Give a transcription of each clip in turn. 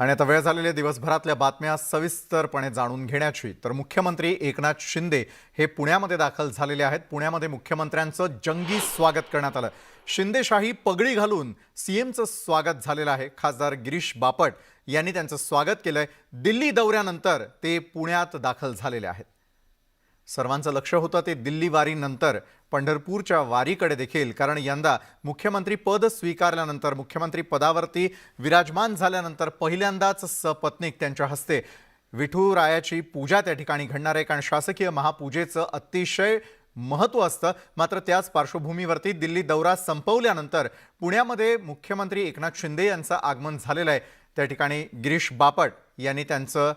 आणि आता वेळ झालेल्या दिवसभरातल्या बातम्या सविस्तरपणे जाणून घेण्याची। तर मुख्यमंत्री एकनाथ शिंदे हे पुण्यामध्ये दाखल झालेले आहेत। पुण्यामध्ये मुख्यमंत्र्यांचं जंगी स्वागत करण्यात आलं। शिंदेशाही पगडी घालून सीएमचं स्वागत झालेलं आहे। खासदार गिरीश बापट यांनी त्यांचं स्वागत केलंय। दिल्ली दौऱ्यानंतर ते पुण्यात दाखल झालेले आहेत। सर्वांचं लक्ष होतं ते दिल्ली वारीनंतर पंढरपूरच्या वारीकडे देखील, कारण यंदा मुख्यमंत्री पद स्वीकारल्यानंतर मुख्यमंत्री पदावरती विराजमान झाल्यानंतर पहिल्यांदाच सपत्नीक त्यांच्या हस्ते विठुरायाची पूजा त्या ठिकाणी घडणार आहे। कारण शासकीय महापूजेचं अतिशय महत्त्व असतं। मात्र त्याच पार्श्वभूमीवरती दिल्ली दौरा संपवल्यानंतर पुण्यामध्ये मुख्यमंत्री एकनाथ शिंदे यांचं आगमन झालेलं आहे। त्या ठिकाणी गिरीश बापट यांनी त्यांचं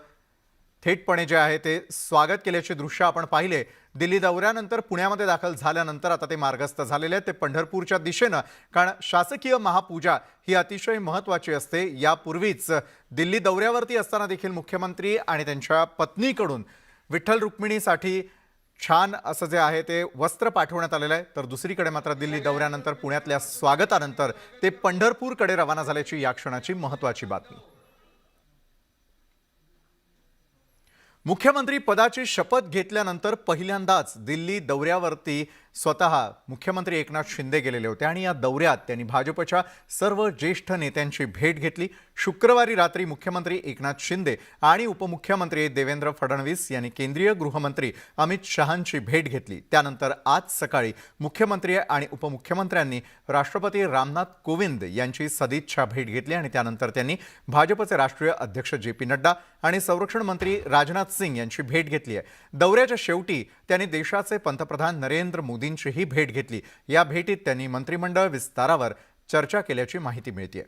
थेटपणे जे आहे ते स्वागत केल्याचे दृश्य आपण पाहिले। दिल्ली दौऱ्यानंतर पुण्यामध्ये दाखल झाल्यानंतर आता ते मार्गस्थ झालेले आहेत ते पंढरपूरच्या दिशेने, कारण शासकीय महापूजा ही अतिशय महत्त्वाची असते। यापूर्वीच दिल्ली दौऱ्यावरती असताना देखील मुख्यमंत्री आणि त्यांच्या पत्नीकडून विठ्ठल रुक्मिणीसाठी छान असं जे आहे ते वस्त्र पाठवण्यात आलेलं आहे। तर दुसरीकडे मात्र दिल्ली दौऱ्यानंतर पुण्यातल्या स्वागतानंतर ते पंढरपूरकडे रवाना झाल्याची या क्षणाची महत्त्वाची बातमी। मुख्यमंत्री पदाची शपथ घेतल्यानंतर पहिल्यांदाच दिल्ली दौऱ्यावरती स्वतः मुख्यमंत्री एकनाथ शिंदे गेलेले होते आणि या दौऱ्यात त्यांनी भाजपच्या सर्व ज्येष्ठ नेत्यांची भेट घेतली। शुक्रवारी रात्री मुख्यमंत्री एकनाथ शिंदे आणि उपमुख्यमंत्री देवेंद्र फडणवीस यांनी केंद्रीय गृहमंत्री अमित शहांची भेट घेतली। त्यानंतर आज सकाळी मुख्यमंत्री आणि उपमुख्यमंत्र्यांनी राष्ट्रपती रामनाथ कोविंद यांची सदिच्छा भेट घेतली आणि त्यानंतर त्यांनी भाजपचे राष्ट्रीय अध्यक्ष जे.पी. नड्डा आणि संरक्षण मंत्री राजनाथ सिंग यांची भेट घेतली आहे। दौऱ्याच्या शेवटी त्यांनी देशाचे पंतप्रधान नरेंद्र मोदींचीही भेट घेतली। या भेटीत त्यांनी मंत्रिमंडळ विस्तारावर चर्चा केल्याची माहिती मिळते।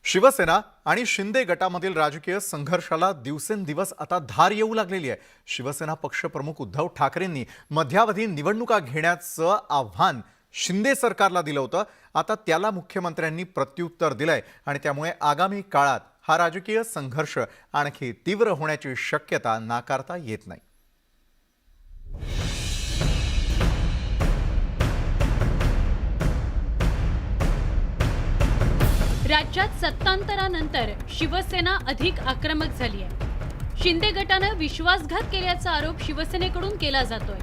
शिवसेना आणि शिंदे गटामधील राजकीय संघर्षाला दिवसेंदिवस आता धार येऊ लागलेली आहे। शिवसेना पक्षप्रमुख उद्धव ठाकरेंनी मध्यावधी निवडणुका घेण्याचं आव्हान शिंदे सरकारला दिलं होतं। आता त्याला मुख्यमंत्र्यांनी प्रत्युत्तर दिलंय आणि त्यामुळे आगामी काळात हा राजकीय संघर्ष आणखी तीव्र होण्याची शक्यता नाकारता येत नाही। राज्यात सत्तांतरानंतर शिवसेना अधिक आक्रमक झाली आहे। शिंदे गटानं विश्वासघात केल्याचा आरोप शिवसेनेकडून केला जातोय,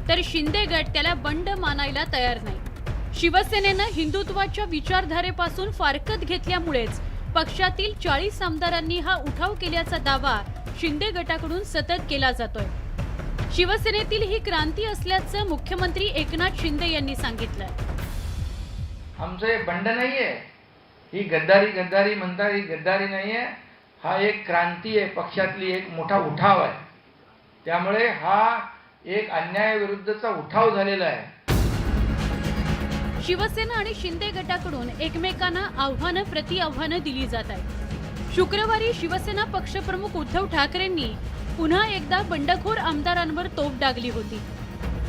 तर शिंदे गट त्याला बंड मानायला तयार नाही। शिवसेनेनं हिंदुत्वाच्या विचारधारेपासून फारकत घेतल्यामुळेच पक्षातील 40 आमदारांनी हा उठाव केल्याचा दावा शिंदे गटाकडून सतत केला जातोय। शिवसेनेतील ही क्रांती असल्याचं मुख्यमंत्री एकनाथ शिंदे यांनी सांगितलं। आमचं हे बंड नाहीये, ही गद्दारी म्हणतात, ही गद्दारी नाहीये, हा एक क्रांती आहे, पक्षातली एक मोठा उठाव आहे। त्यामुळे हा एक अन्यायाविरुद्धचा उठाव झालेला आहे। शिवसेना आणि शिंदे गटाकडून एकमेकांना आव्हानं प्रतिआव्हानं दिली जात आहेत। शुक्रवारी शिवसेना पक्षप्रमुख उद्धव ठाकरेंनी पुन्हा एकदा बंडखोर आमदारांवर तोफ डागली होती।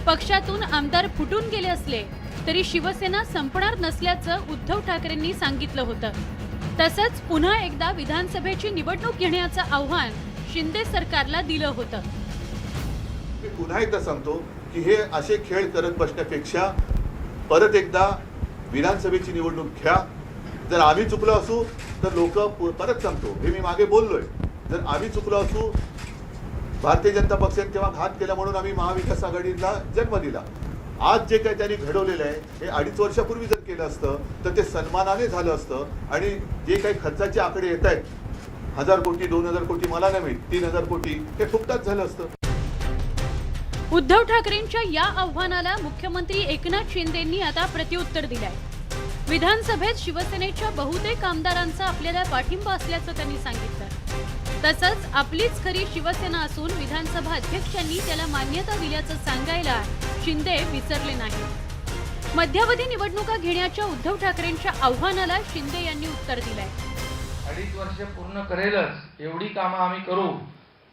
पक्षातून आमदार फुटून गेले असले तरी शिवसेना संपणार नसल्याचं उद्धव ठाकरेंनी सांगितलं होतं। तसंच पुन्हा एकदा विधानसभेची निवडणूक घेण्याचं आव्हान शिंदे सरकारला दिलं होतं। मी पुन्हा एकदा सांगतो की हे असे खेळ करत बसण्यापेक्षा परत एकदा विधानसभेची निवडणूक घ्या। जर आम्ही चुकलो असू तर लोक परत सांगतो, हे मी मागे बोललोय, जर आम्ही चुकलो असू, भारतीय जनता पक्षाने तेव्हा घात केला म्हणून आम्ही महाविकास आघाडीला जन्म दिला। आज जे काही त्यांनी घडवलेलं आहे हे 2.5 वर्षापूर्वी जर केलं असतं तर ते सन्मानाने झालं असतं। आणि जे काही खर्चाचे आकडे येत आहेत, 1000 कोटी 2000 कोटी मला नाही माहीत, 3000 कोटी, हे फुकटात झालं असतं। उद्धव ठाकरेंच्या या आव्हानाला मुख्यमंत्री एकनाथ शिंदेंनी आता प्रत्युत्तर दिलंय। विधानसभेत शिवसेनेच्या बहुतेक आमदारांचा आपल्याला पाठिंबा असल्याचं त्यांनी सांगितलं। तसंच आपलीच खरी शिवसेना असून विधानसभा अध्यक्षांनी त्याला मान्यता दिल्याचं सांगायला शिंदे विसरले नाही। मध्यावधी निवडणुका घेण्याच्या उद्धव ठाकरेंच्या आव्हानाला शिंदे यांनी उत्तर दिलंय। 2.5 वर्ष पूर्ण करेलच एवढी कामं आम्ही करू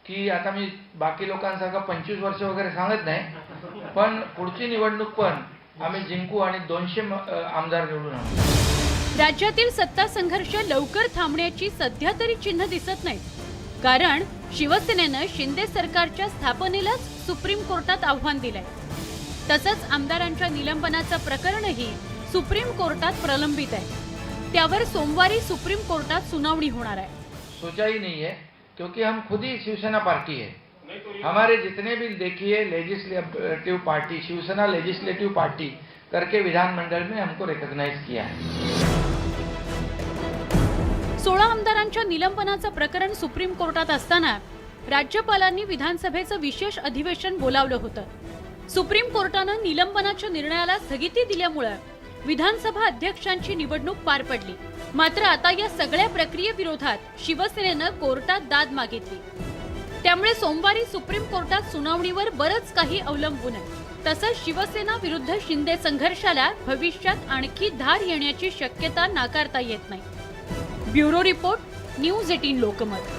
की आता मी बाकी लोकांसारखं 25 वर्ष वगैरे सांगत नाही, पण पुढची निवडणूक पण आम्ही जिंकू आणि 200 आमदार निवडून आणू। राज्यातील सत्ता संघर्ष लवकर थांबण्याची सध्या तरी चिन्ह दिसत नाहीत, कारण शिवसेनेनं शिंदे सरकारच्या स्थापनेलाच सुप्रीम कोर्टात आव्हान दिलंय। तसंच आमदारांच्या निलंबनाचं प्रकरणही सुप्रीम कोर्टात प्रलंबित आहे। त्यावर सोमवारी सुप्रीम कोर्टात सुनावणी होणार आहे। सोचा ही नहीं है, क्योंकि हम खुद ही शिवसेना पार्टी है। हमारे जितने भी देखिए legislative party, Shiv Sena legislative party करके विधानमंडल में हमको रिकॉग्नाइज किया है। 16 आमदारांच्या निलंबनाचं प्रकरण सुप्रीम कोर्टात असताना राज्यपालांनी विधानसभेचं विशेष अधिवेशन बोलावलं होतं। सुप्रीम कोर्टानं निलंबनाच्या निर्णयाला स्थगिती दिल्यामुळे विधानसभा अध्यक्षांची निवडणूक पार पडली। मात्र आता या सगळ्या प्रक्रियेविरोधात शिवसेनेनं कोर्टात दाद मागितली। त्यामुळे सोमवारी सुप्रीम कोर्टात सुनावणीवर बरंच काही अवलंबून आहे। तसंच शिवसेना विरुद्ध शिंदे संघर्षाला भविष्यात आणखी धार येण्याची शक्यता नाकारता येत नाही। Bureau report, news 18 Lokmat.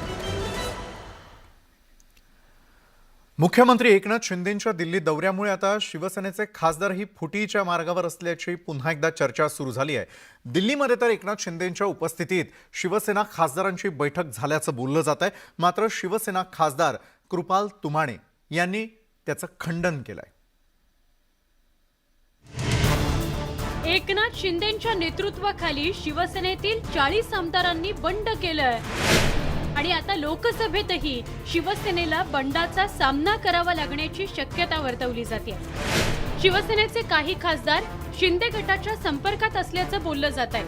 मुख्यमंत्री एकनाथ शिंदेंच्या दिल्ली दौऱ्यामुळे आता शिवसेनेचे खासदारही फुटीच्या मार्गावर असल्याची पुन्हा एकदा चर्चा सुरू झाली आहे। दिल्लीमध्ये तर एकनाथ शिंदेंच्या उपस्थितीत शिवसेना खासदारांची बैठक झाल्याचं बोललं जात आहे। मात्र शिवसेना खासदार कृपाल तुमाणे यांनी त्याचं खंडन केलंय। एकनाथ शिंदेंच्या नेतृत्वाखाली शिवसेनेतील 40 आमदारांनी बंड केलंय आणि आता लोकसभेतही शिवसेनेला बंडाचा सामना करावा लागण्याची शक्यता वर्तवली जाते। शिवसेनेचे काही खासदार शिंदे गटाच्या संपर्कात असल्याचं बोललं जात आहे।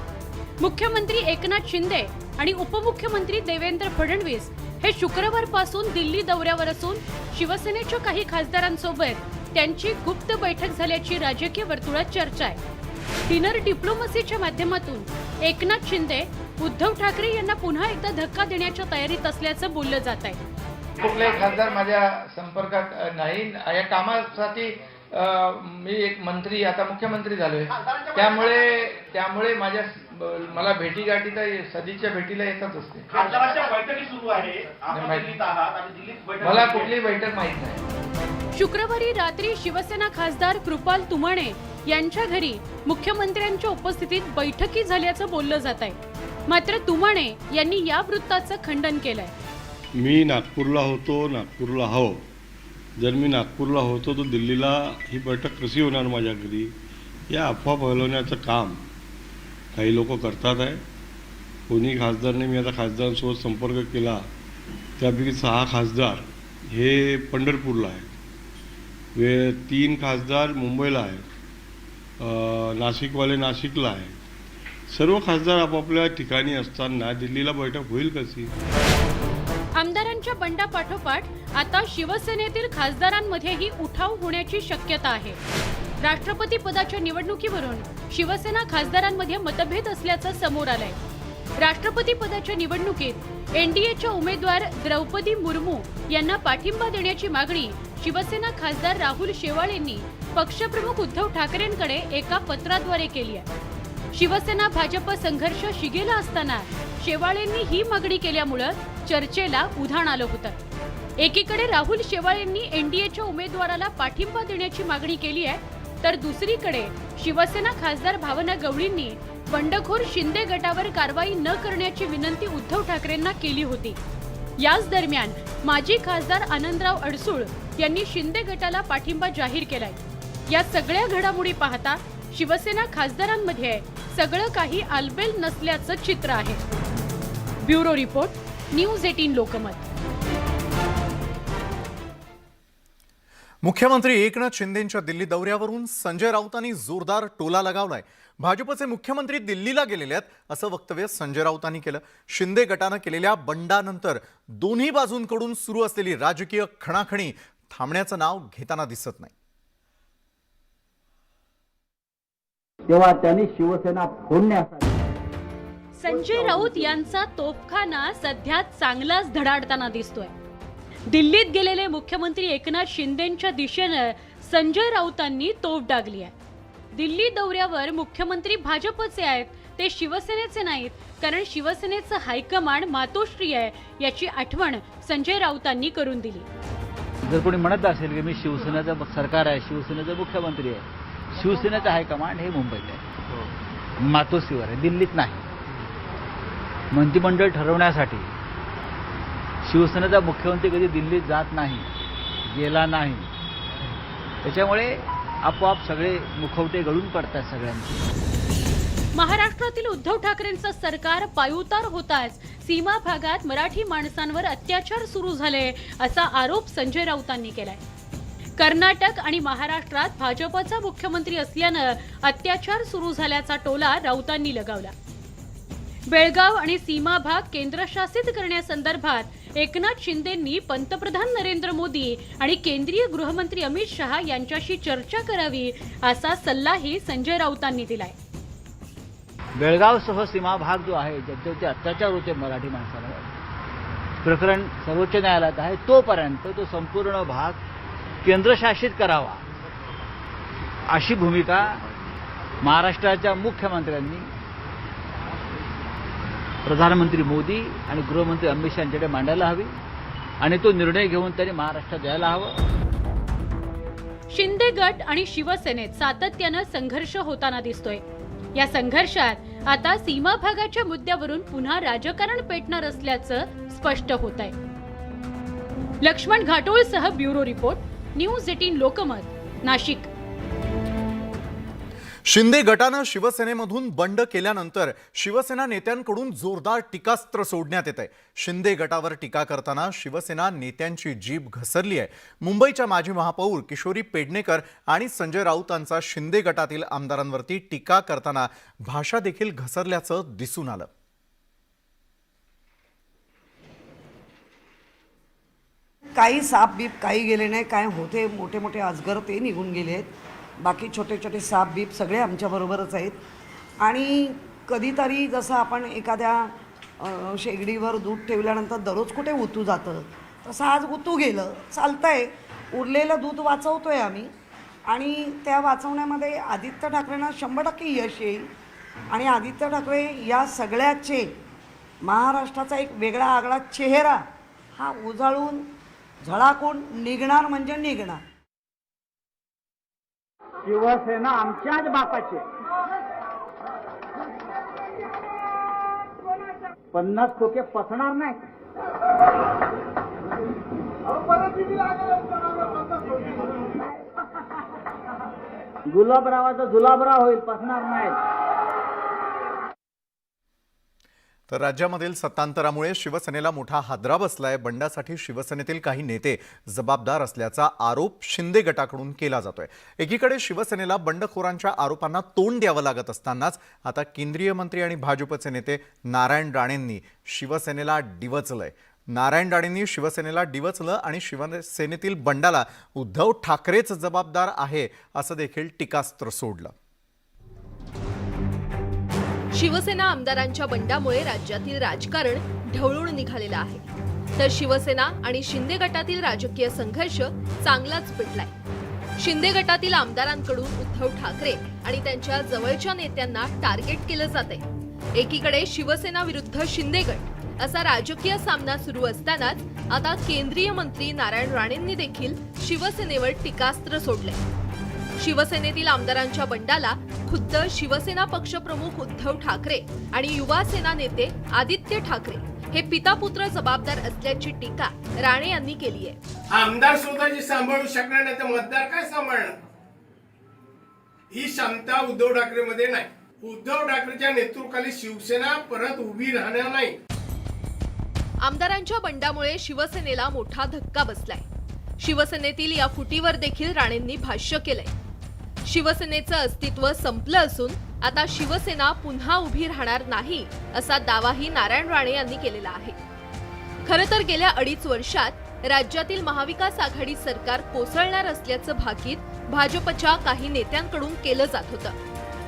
मुख्यमंत्री एकनाथ शिंदे आणि उपमुख्यमंत्री देवेंद्र फडणवीस हे शुक्रवारपासून दिल्ली दौऱ्यावर असून शिवसेनेच्या काही खासदारांसोबत त्यांची गुप्त बैठक झाल्याची राजकीय वर्तुळात चर्चा आहे। डिनर डिप्लोमसीच्या माध्यमातून एकनाथ शिंदे उद्धव ठाकरे यांना पुन्हा एकदा धक्का देण्याच्या तयारीत असल्याचं बोललं जात आहे। कुठले खासदार माझ्या संपर्कात नाही। या कामासाठी मी एक मंत्री, आता मुख्यमंत्री झालोय, त्यामुळे मला भेटीगाठी तर सदीच्या भेटीला येतच असते। खासदारांच्या बैठकी सुरू आहे, आपण दिल्लीत आहात आणि दिल्लीत बैठक, मला कुठली बैठक माहित नाही। शुक्रवारी रात्री शिवसेना खासदार कृपाल तुमाणे यांच्या घरी मुख्यमंत्र्यांच्या उपस्थितीत बैठकी झाल्याचं बोललं जात आहे। मात्र तुमाणे यांनी या वृत्ताचं खंडन केलंय। मी नागपूरला होतो, नागपूरला हो, जर मी नागपूरला होतो तर दिल्लीला ही बैठक कशी होणार माझ्या घरी? या अफवा फैलवण्याचं काम काही लोक करतात आहे। कोणी खासदारने, मी आता खासदारांसोबत संपर्क केला त्यापैकी 6 खासदार हे पंढरपूरला आहेत, 3 खासदार मुंबईला आहेत, नाशिकवाले नाशिकला आहेत। सर्व खासदार आपापल्या ठिकाणी असताना दिल्लीला बैठक होईल कशी? आमदारांच्या बंडापाठोपाठ आता शिवसेनेतील खासदारांमध्येही उठाव होण्याची शक्यता आहे। राष्ट्रपती पदाच्या निवडणुकीवरून शिवसेना खासदारांमध्ये मतभेद असल्याचं समोर आलंय। राष्ट्रपती पदाच्या निवडणुकीत एनडीएच्या उमेदवार द्रौपदी मुर्मू यांना पाठिंबा देण्याची मागणी शिवसेना खासदार राहुल शेवाळेंनी पक्षप्रमुख उद्धव ठाकरेंकडे एका पत्राद्वारे केली आहे। शिवसेना भाजप संघर्ष शिगेला असताना शेवाळेंनी ही मागणी केल्यामुळे चर्चेला उधाण आलं होतं। एकीकडे राहुल शेवाळेंनी एनडीएच्या उमेदवाराला पाठिंबा देण्याची मागणी केली आहे, तर दुसरीकडे शिवसेना खासदार भावना गवळींनी बंडखोर शिंदे गटावर कारवाई न करण्याची विनंती उद्धव ठाकरेंना केली होती। याच दरम्यान माजी खासदार आनंदराव अडसूळ यांनी शिंदे गटाला पाठिंबा जाहीर केलाय। या सगळ्या घडामोडी पाहता शिवसेना खासदारांमध्ये सगळं काही आलबेल नसल्याचं चित्र आहे। Bureau report, news 18 Lokmat. मुख्यमंत्री एकनाथ शिंदेंच्या दिल्ली दौऱ्यावरून संजय राऊतांनी जोरदार टोला लगावलाय। भाजपचे मुख्यमंत्री दिल्लीला गेलेले आहेत असं वक्तव्य संजय राऊतांनी केलं। शिंदे गटानं केलेल्या बंडानंतर दोन्ही बाजूंकडून सुरू असलेली राजकीय खणाखणी थांबण्याचं नाव घेताना दिसत नाही। तेव्हा त्यांनी शिवसेना फोडण्यासाठी संजय राऊत यांचा तोफखाना सध्या चांगलाच धडाडताना दिसतोय। दिल्लीत गेलेले मुख्यमंत्री एकनाथ शिंदेंच्या दिशेनं संजय राऊतांनी तोफ डागली आहे। दिल्ली दौऱ्यावर मुख्यमंत्री भाजपचे आहेत, ते शिवसेनेचे नाहीत, कारण शिवसेनेचं हायकमांड मातोश्री आहे याची आठवण संजय राऊतांनी करून दिली। जर कोणी म्हणत असेल की मी शिवसेनेचं सरकार आहे, शिवसेनेचा मुख्यमंत्री आहे, शिवसेनेचा हायकमांड हे मुंबईत आहे, मातोश्रीवर आहे, दिल्लीत नाही। मंत्रिमंडळ ठरवण्यासाठी शिवसेनेचा मुख्यमंत्री कधी दिल्लीत जात नाही, गेला नाही। त्याच्यामुळे आपोआप सगळे मुखवटे गळून पडतात सगळ्यांचे. महाराष्ट्रातील उद्धव ठाकरेंचं सरकार पायउतार होताच सीमा भागात मराठी माणसांवर अत्याचार सुरू झाले असा आरोप संजय राऊतांनी केलाय. कर्नाटक आणि महाराष्ट्रात भाजपचा मुख्यमंत्री असल्यानं अत्याचार सुरू झाल्याचा टोला राऊतांनी लगावला. बेळगाव आणि सीमा भाग केंद्रशासित करण्यासंदर्भात एकनाथ शिंदेंनी पंतप्रधान नरेंद्र मोदी आणि केंद्रीय गृहमंत्री अमित शहा यांच्याशी चर्चा करावी असा सल्लाही संजय राऊतांनी दिलाय. बेळगावसह सीमा भाग जो आहे ज्याच्यावरती अत्याचार होते मराठी माणसांवर, प्रकरण सर्वोच्च न्यायालयात आहे, तोपर्यंत तो संपूर्ण भाग केंद्रशासित करावा अशी भूमिका महाराष्ट्राच्या मुख्यमंत्र्यांनी प्रधानमंत्री मोदी आणि गृहमंत्री अमित शहा यांच्याकडे मांडायला हवी आणि तो निर्णय घेऊन त्यांनी महाराष्ट्रात द्यायला हवं. शिंदे गट आणि शिवसेनेत सातत्यानं संघर्ष होताना दिसतोय. या संघर्षात आता सीमा भागाच्या मुद्द्यावरून पुन्हा राजकारण पेटणार असल्याचं स्पष्ट होत आहे. लक्ष्मण घाटोळसह bureau report, news 18 Lokmat, Nashik. Shinde गटानं शिवसेनेमधून बंड केल्यानंतर शिवसेना नेत्यांकडून जोरदार टीकास्त्र सोडण्यात येत आहे. शिंदे गटावर टीका करताना शिवसेना नेत्यांची जीभ घसरली आहे. मुंबईच्या माजी महापौर किशोरी पेडणेकर आणि संजय राऊतांचा शिंदे गटातील आमदारांवरती टीका करताना भाषा देखील घसरल्याचं दिसून आलं. काही साप बीप काही गेले नाही, काय होते मोठे मोठे अजगर ते निघून गेले आहेत. बाकी छोटे छोटे साप बीप सगळे आमच्याबरोबरच आहेत. आणि कधीतरी जसं आपण एखाद्या शेगडीवर दूध ठेवल्यानंतर दररोज कुठे उतू जातं, तसं आज उतू गेलं, चालतंय. उरलेलं दूध वाचवतोय आम्ही आणि त्या वाचवण्यामध्ये आदित्य ठाकरेंना 100% यश येईल. आणि आदित्य ठाकरे या सगळ्याचे महाराष्ट्राचा एक वेगळा आगळा चेहरा हा उजाळून झळाकून निघणार म्हणजे निघणार. शिवसेना आमच्याच बापाची 50 खोके पसणार नाही. गुलाबरावाचा जुलाबराव होईल, पसणार नाही. तर राज्यामधील सत्तांतरामुळे शिवसेनेला मोठा हादरा बसलाय. बंडासाठी शिवसेनेतील काही नेते जबाबदार असल्याचा आरोप शिंदे गटाकडून केला जातोय. एकीकडे शिवसेनेला बंडखोरांच्या आरोपांना तोंड द्यावं लागत असतानाच आता केंद्रीय मंत्री आणि भाजपचे नेते नारायण राणेंनी शिवसेनेला डिवचलंय. नारायण राणेंनी शिवसेनेला डिवचलं आणि शिवसेनेतील बंडाला उद्धव ठाकरेच जबाबदार आहे असं देखील टीकास्त्र सोडलं. शिवसेना आमदारांच्या बंडामुळे राज्यातील राजकारण ढवळून निघालेलं आहे. तर शिवसेना आणि शिंदे गटातील राजकीय संघर्ष चांगलाच पेटलाय. शिंदे गटातील आमदारांकडून उद्धव ठाकरे आणि त्यांच्या जवळच्या नेत्यांना टार्गेट केलं जातंय. एकीकडे शिवसेना विरुद्ध शिंदे गट असा राजकीय सामना सुरू असतानाच आता केंद्रीय मंत्री नारायण राणेंनी देखील शिवसेनेवर टीकास्त्र सोडलंय. शिवसेनेतील आमदारांच्या बंडाला खुद्द शिवसेना पक्षप्रमुख उद्धव ठाकरे आणि युवा सेना नेते आदित्य ठाकरे हे पितापुत्र जबाबदार असल्याची टीका राणे यांनी केली आहे. आमदार स्वतःची सांभाळू शकणार नाही तर मतदार काय सांभाळणार? ही क्षमता उद्धव ठाकरेमध्ये नाही. उद्धव ठाकरेच्या नेतृत्वाखाली शिवसेना परत उभी राहणार नाही. आमदारांच्या बंडामुळे शिवसेनेला मोठा धक्का बसलाय. शिवसेनेतील या फुटीवर देखील राणेंनी भाष्य केलंय. शिवसेनेचं अस्तित्व संपलं असून आता शिवसेना पुन्हा उभी राहणार नाही असा दावाही नारायण राणे यांनी केलेला आहे. खरं तर गेल्या 2.5 वर्षात राज्यातील महाविकास आघाडी सरकार कोसळणार असल्याचं भाकीत भाजपच्या काही नेत्यांकडून केलं जात होतं.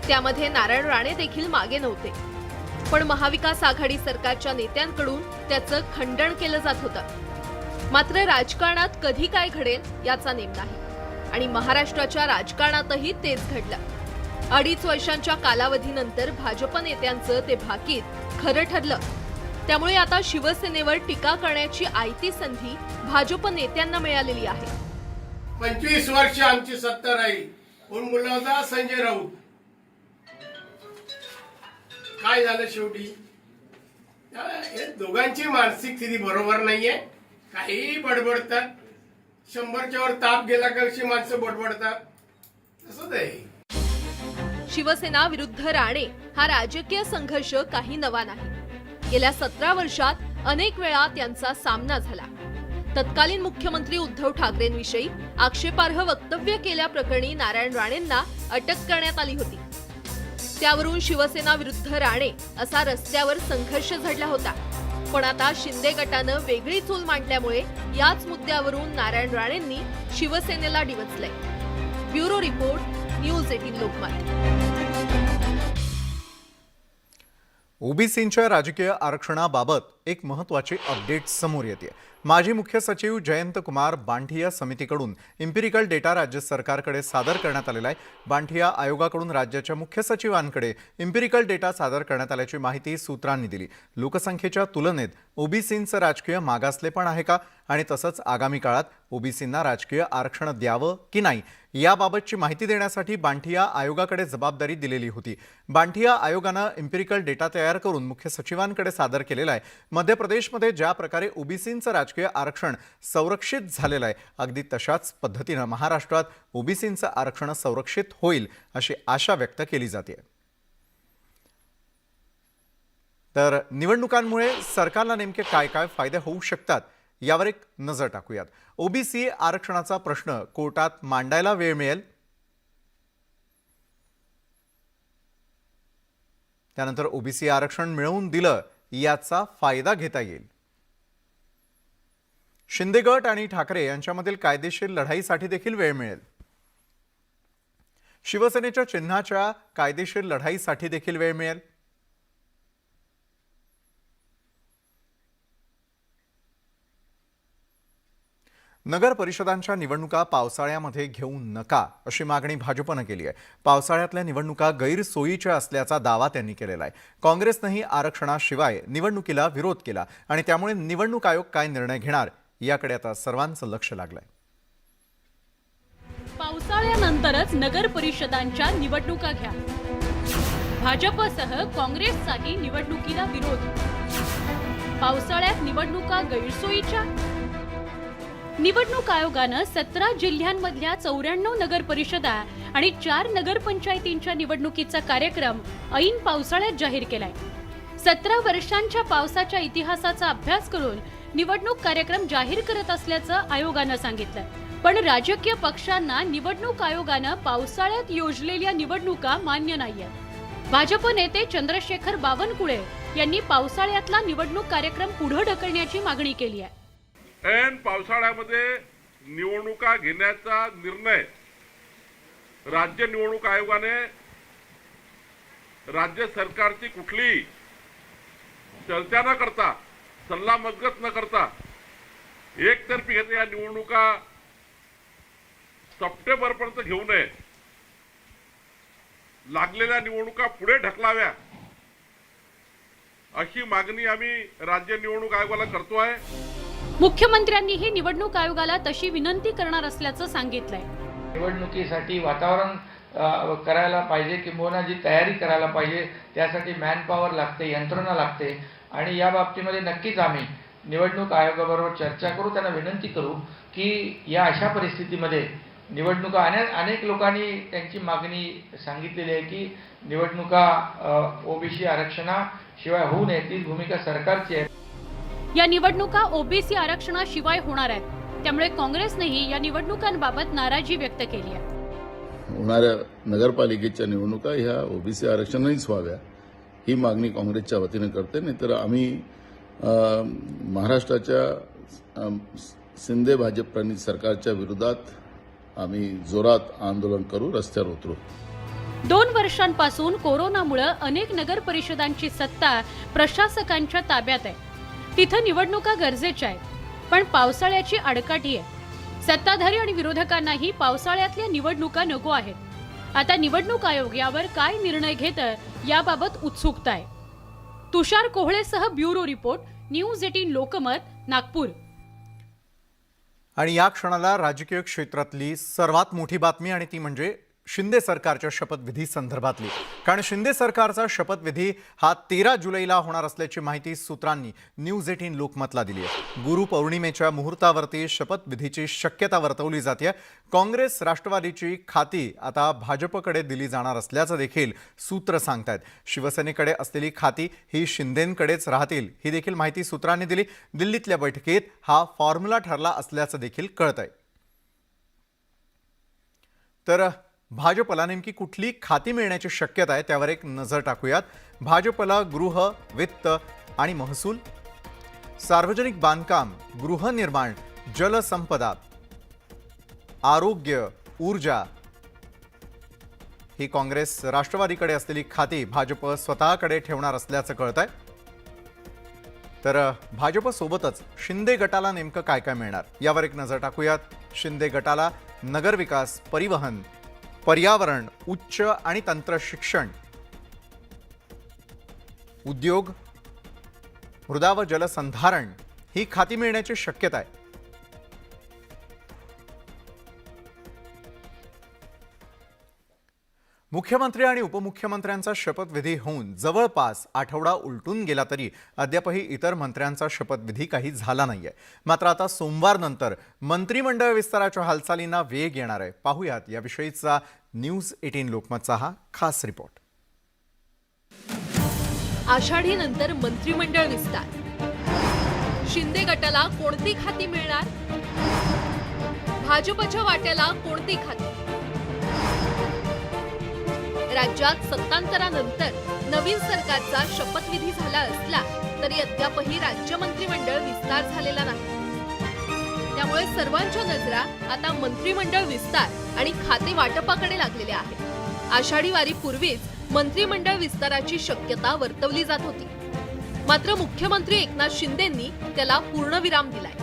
त्यामध्ये नारायण राणे देखील मागे नव्हते. पण महाविकास आघाडी सरकारच्या नेत्यांकडून त्याचं खंडन केलं जात होतं. मात्र राजकारणात कधी काय घडेल याचा नेम नाही आणि महाराष्ट्राच्या राजकारणातही तेच घडलं. 2.5 वर्षांच्या कालावधीनंतर भाजप नेत्यांचं ते भाकीत खरं ठरलं. त्यामुळे आता शिवसेनेवर टीका करण्याची आयती संधी भाजप नेत्यांना मिळालेली आहे. 25 वर्ष आमची सत्ता राहील. कोण बोलला होता? संजय राऊत. काय झालं शेवटी? हे दोघांची मानसिक स्थिती बरोबर नाहीये. काही बडबडतात. 100च्या वर ताप गेला का अशी माणसं बडबडतात. तसंच आहे. शिवसेना विरुद्ध राणे हा राजकीय संघर्ष काही नवा नाही. गेल्या 17 वर्षात अनेक वेळा त्यांचा सामना झाला. तत्कालीन मुख्यमंत्री उद्धव ठाकरेंविषयी आक्षेपार्ह वक्तव्य केल्याप्रकरणी नारायण राणेंना अटक करण्यात आली होती. त्यावरून शिवसेना विरुद्ध राणे असा रस्त्यावर संघर्ष झडला होता. पण आता शिंदे गटानं वेगळी चूल मांडल्यामुळे याच मुद्द्यावरून नारायण राणेंनी शिवसेनेला डिवचलंय. Bureau report, news 18 Lokmat. ओबीसींच्या राजकीय आरक्षणाबाबत एक महत्त्वाची अपडेट समोर येते. माजी मुख्य सचिव जयंत कुमार बांठिया समितीकडून इम्पिरिकल डेटा राज्य सरकारकडे सादर करण्यात आलेला आहे. बांठिया आयोगाकडून राज्याच्या मुख्य सचिवांकडे इम्पिरिकल डेटा सादर करण्यात आल्याची माहिती सूत्रांनी दिली. लोकसंख्येच्या तुलनेत ओबीसींचं राजकीय मागासलेपण आहे का आणि तसंच आगामी काळात ओबीसींना राजकीय आरक्षण द्यावं की नाही याबाबतची माहिती देण्यासाठी बांठिया आयोगाकडे जबाबदारी दिलेली होती. बांठिया आयोगानं इम्पिरिकल डेटा तयार करून मुख्य सचिवांकडे सादर केलेला आहे. मध्य प्रदेशमध्ये ज्या प्रकारे ओबीसींचं राजकीय आरक्षण संरक्षित झालेलं आहे अगदी तशाच पद्धतीनं महाराष्ट्रात ओबीसींचं आरक्षण संरक्षित होईल अशी आशा व्यक्त केली जाते. तर निवडणुकांमुळे सरकारला नेमके काय काय फायदे होऊ शकतात यावर एक नजर टाकूयात. ओबीसी आरक्षणाचा प्रश्न कोर्टात मांडायला वेळ मिळेल. त्यानंतर ओबीसी आरक्षण मिळवून दिलं याचा फायदा घेता येईल. शिंदे गट आणि ठाकरे यांच्यामधील कायदेशीर लढाईसाठी देखील वेळ मिळेल. शिवसेनेच्या चिन्हाच्या कायदेशीर लढाईसाठी देखील वेळ मिळेल. नगर परिषदांच्या निवडणुका पावसाळ्यामध्ये घेऊ नका अशी मागणी भाजपनं केली आहे. पावसाळ्यातल्या निवडणुका गैरसोयीच्या असल्याचा दावा त्यांनी केलेला आहे. काँग्रेसनंही आरक्षणाशिवाय निवडणुकीला विरोध केला आणि त्यामुळे निवडणूक आयोग काय निर्णय घेणार याकडे आता सर्वांचं लक्ष लागलंय. पावसाळ्यानंतरच नगर परिषदांच्या निवडणुका घ्या. भाजपसह काँग्रेसचाही निवडणुकीला विरोध. पावसाळ्यात निवडणुका गैरसोयीच्या. निवडणूक आयोगानं 17 जिल्ह्यांमधल्या 94 नगर परिषदा आणि 4 नगरपंचायतींच्या निवडणुकीचा कार्यक्रम ऐन पावसाळ्यात जाहीर केलाय. 17 वर्षांच्या पावसाच्या इतिहासाचा अभ्यास करून निवडणूक कार्यक्रम जाहीर करत असल्याचं आयोगानं सांगितलं. पण राजकीय पक्षांना निवडणूक आयोगानं पावसाळ्यात योजलेल्या निवडणुका मान्य नाहीयेत. भाजप नेते चंद्रशेखर बावनकुळे यांनी पावसाळ्यातला निवडणूक कार्यक्रम पुढे ढकलण्याची मागणी केली आहे. ऐन पावसाळ्यामध्ये निवडणुका घेण्याचा निर्णय राज्य निवडणूक आयोगाने राज्य सरकारची कुठली चर्चा न करता, सल्ला मसलत न करता एकतर्फी घेतल्या या निवडणुका सप्टेंबरपर्यंत घेऊ नये. लागलेल्या निवडणुका पुढे ढकलाव्या अशी मागणी आम्ही राज्य निवडणूक आयोगाला करतोय. मुख्यमंत्र्यांनीही निवडणूक आयोगाला तशी विनंती करणार असल्याचं सांगितलंय. निवडणुकीसाठी वातावरण करायला पाहिजे, किंबहुना जी तयारी करायला पाहिजे त्यासाठी मॅनपॉवर लागते, यंत्रणा लागते आणि या बाबतीमध्ये नक्कीच आम्ही निवडणूक आयोगाबरोबर चर्चा करू, त्यांना विनंती करू की या अशा परिस्थितीमध्ये निवडणुका अनेक लोकांनी त्यांची मागणी सांगितलेली आहे की निवडणुका ओबीसी आरक्षणाशिवाय होऊ नये. ती भूमिका सरकारची आहे. या निवडणुका ओबीसी आरक्षणाशिवाय होणार आहेत. त्यामुळे काँग्रेसनेही या निवडणुकांबाबत नाराजी व्यक्त केली आहे. होणाऱ्या नगरपालिकेच्या निवडणुका ह्या ओबीसी आरक्षणानेच व्हाव्या ही मागणी काँग्रेसच्या वतीने करते. नाहीतर आम्ही महाराष्ट्राच्या शिंदे भाजप प्रणित सरकारच्या विरोधात आम्ही जोरात आंदोलन करू, रस्त्यावर उतरू. 2 वर्षांपासून कोरोनामुळे अनेक नगर परिषदांची सत्ता प्रशासकांच्या ताब्यात आहे. तिथं निवडणुका गरजेच्या आहेत, पण पावसाळ्याची आडकाठी आहे. सत्ताधारी आणि विरोधकांनाही पावसाळ्यातल्या निवडणुका नको आहेत. आता निवडणूक आयोग यावर काय निर्णय घेतं याबाबत उत्सुकता आहे. तुषार कोहळेसह bureau report, news 18 Lokmat, Nagpur. आणि या क्षणाला राजकीय क्षेत्रातली सर्वात मोठी बातमी आणि ती म्हणजे शिंदे सरकारच्या शपथविधी संदर्भातली, कारण शिंदे सरकारचा शपथविधी हा 13 जुलैला होणार असल्याची माहिती सूत्रांनी न्यूज 18 लोकमतला दिली आहे. गुरुपौर्णिमेच्या मुहूर्तावरती शपथविधीची शक्यता वर्तवली जाते. काँग्रेस राष्ट्रवादीची खाती आता भाजपकडे दिली जाणार असल्याचं देखील सूत्र सांगतायत. शिवसेनेकडे असलेली खाती ही शिंदेंकडेच राहतील, ही देखील माहिती सूत्रांनी दिली. दिल्लीतल्या बैठकीत हा फॉर्म्युला ठरला असल्याचं देखील कळतंय. तर भाजपला नेमकी कुठली खाती मिळण्याची शक्यता आहे त्यावर एक नजर टाकूयात. भाजपला गृह, वित्त आणि महसूल, सार्वजनिक बांधकाम, गृहनिर्माण, जलसंपदा, आरोग्य, ऊर्जा ही काँग्रेस राष्ट्रवादीकडे असलेली खाती भाजप स्वतःकडे ठेवणार असल्याचं कळतंय. तर भाजपसोबतच शिंदे गटाला नेमकं काय काय मिळणार यावर एक नजर टाकूयात. शिंदे गटाला नगरविकास, परिवहन, पर्यावरण, उच्च आणि तंत्र शिक्षण, उद्योग, मृदा व जलसंधारण ही खाती मिळण्याची शक्यता आहे. मुख्यमंत्री आणि उपमुख्यमंत्र्यांचा शपथविधी होऊन जवळपास आठवडा उलटून गेला तरी अद्यापही इतर मंत्र्यांचा शपथविधी काही झाला नाहीये. मात्र आता सोमवारनंतर मंत्रिमंडळ विस्ताराच्या हालचालींना वेग येणार आहे. पाहूयात याविषयीचा न्यूज 18 लोकमतचा हा खास रिपोर्ट. आषाढीनंतर मंत्रिमंडळ विस्तार. शिंदे गटाला कोणती खाती मिळणार? भाजपच्या वाट्याला कोणती खाती? राज्यात सत्तांतरानंतर नवीन सरकारचा शपथविधी झाला असला तरी अद्यापही राज्य मंत्रिमंडळ विस्तार झालेला नाही. त्यामुळे सर्वांच्या नजरा आता मंत्रिमंडळ विस्तार आणि खाते वाटपाकडे लागलेल्या आहेत. आषाढी वारीपूर्वीच मंत्रिमंडळ विस्ताराची शक्यता वर्तवली जात होती. मात्र मुख्यमंत्री एकनाथ शिंदेंनी त्याला पूर्णविराम दिलाय.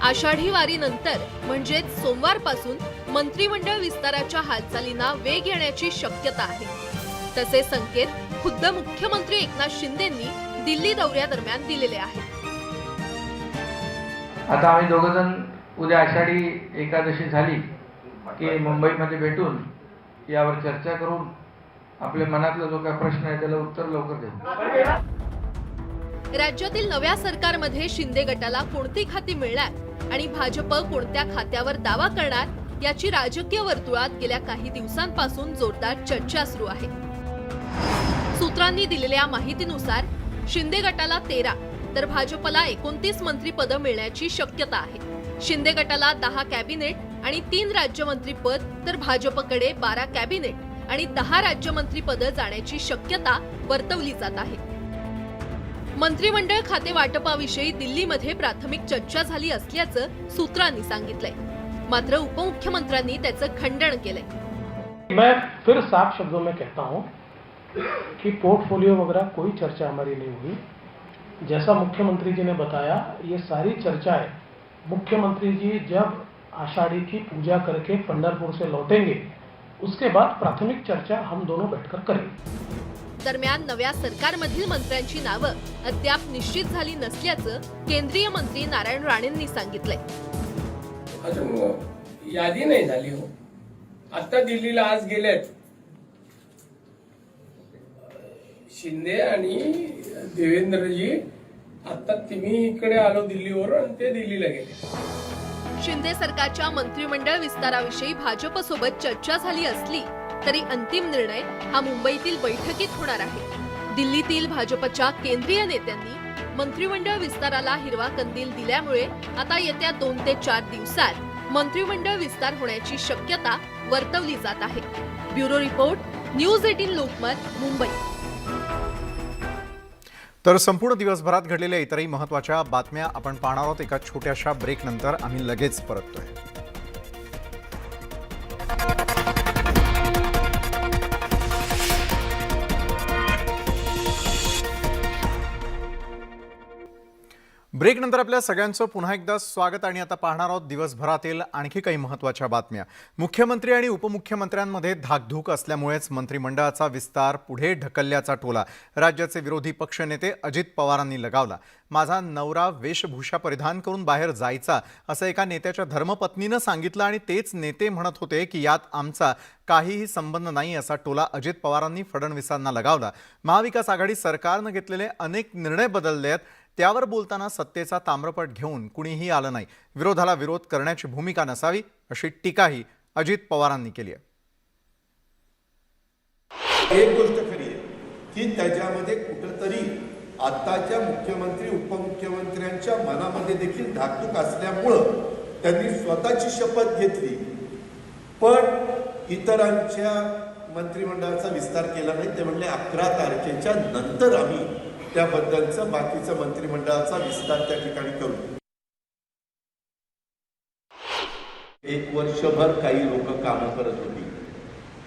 आषाढी वारीनंतर म्हणजेच सोमवारपासून मंत्रिमंडळ विस्ताराच्या हालचालींना वेग येण्याची शक्यता आहे. तसे संकेत खुद्द मुख्यमंत्री एकनाथ शिंदेंनी दिल्ली दौऱ्यादरम्यान दिलेले आहेत. आता आम्ही दोघंजण उद्या आषाढी एकादशी झाली की मुंबईमध्ये भेटून यावर चर्चा करून आपल्या मनातला जो काही प्रश्न आहे त्याला उत्तर लवकर देऊ. राज्यातील नव्या सरकारमध्ये शिंदे गटाला कोणती खाती मिळणार आणि भाजप कोणत्या खात्यावर दावा करणार याची राजकीय वर्तुळात गेल्या काही दिवसांपासून जोरदार चर्चा सुरू आहे. सूत्रांनी दिलेल्या माहितीनुसार शिंदे गटाला 13 तर भाजपला 29 मंत्रिपदं मिळण्याची शक्यता आहे. शिंदे गटाला 10 कॅबिनेट आणि 3 राज्यमंत्री पद तर भाजपकडे 12 कॅबिनेट आणि 10 राज्यमंत्रीपदं जाण्याची शक्यता वर्तवली जात आहे. मंत्रिमंडळ खाते वाटपाविषयी दिल्लीमध्ये प्राथमिक चर्चा झाली असल्याचं सूत्रांनी सांगितलंय. मात्र उपमुख्यमंत्र्यांनी त्याचं खंडन केलंय. मैं फिर साफ शब्दों में कहता हूं कि पोर्टफोलियो वगैरह कोई चर्चा हमारी नहीं हुई. जैसा मुख्यमंत्री जी ने बताया, ये सारी चर्चाएं मुख्यमंत्री जी जब आषाढ़ी की पूजा करके पंढरपुर से लौटेंगे उसके बाद प्राथमिक चर्चा हम दोनों बैठकर करेंगे. दरम्यान नव्या सरकारमधील मंत्र्यांची नावं अद्याप निश्चित झाली नसल्याचं केंद्रीय मंत्री नारायण राणेंनी सांगितलंय. अजून यादी नाही झाली हो. आता दिल्लीला आज गेलेत शिंदे आणि देवेंद्रजी. आता तुम्ही इकडे आलो दिल्लीवर आणि ते दिल्लीला गेले. शिंदे सरकारच्या मंत्रिमंडळ विस्ताराविषयी भाजपसोबत चर्चा झाली असली तरी अंतिम निर्णय हा मुंबईतील बैठकीत होणार आहे. दिल्लीतील भाजपच्या केंद्रीय नेत्यांनी मंत्रिमंडळ विस्ताराला हिरवा कंदील दिल्यामुळे आता येत्या 2 ते 4 दिवसात मंत्रिमंडळ विस्तार होण्याची शक्यता वर्तवली जात आहे. Bureau report, news 18 Lokmat, Mumbai. तर संपूर्ण दिवसभरात घडलेल्या इतरही महत्त्वाच्या बातम्या आपण पाहणार आहोत. एका छोट्याशा ब्रेकनंतर आम्ही लगेच परततोय. ब्रेकनंतर आपल्या सगळ्यांचं पुन्हा एकदा स्वागत आणि आता पाहणार आहोत दिवसभरातील आणखी काही महत्त्वाच्या बातम्या। मुख्यमंत्री आणि उपमुख्यमंत्र्यांमध्ये धाकधूक असल्यामुळेच मंत्रिमंडळाचा विस्तार पुढे ढकलल्याचा टोला राज्याचे विरोधी पक्षनेते अजित पवारांनी लगावला। माझा नवरा वेशभूषा परिधान करून बाहेर जायचा असं एका नेत्याच्या धर्मपत्नीनं सांगितलं आणि तेच नेते म्हणत होते की यात आमचा काहीही संबंध नाही असा टोला अजित पवारांनी फडणवीसांना लगावला। महाविकास आघाडी सरकारने घेतलेले अनेक निर्णय बदलले आहेत, त्यावर बोलताना सत्तेचा ताम्रपट घेऊन कुणीही आलं नाही, विरोधाला विरोध करण्याची भूमिका नसावी अशी टीकाही अजित पवारांनी केली आहे। एक गोष्ट खरी आहे की त्याच्यामध्ये कुठंतरी आताच्या मुख्यमंत्री उपमुख्यमंत्र्यांच्या मनामध्ये देखील धाकधूक असल्यामुळं त्यांनी स्वतःची शपथ घेतली पण इतरांच्या मंत्रिमंडळाचा विस्तार केला नाही। ते म्हणले 11 तारखेच्या नंतर आम्ही त्याबद्दलचं बाकीचं मंत्रिमंडळाचा विस्तार त्या ठिकाणी करू। एक वर्षभर काही लोक कामं करत होती,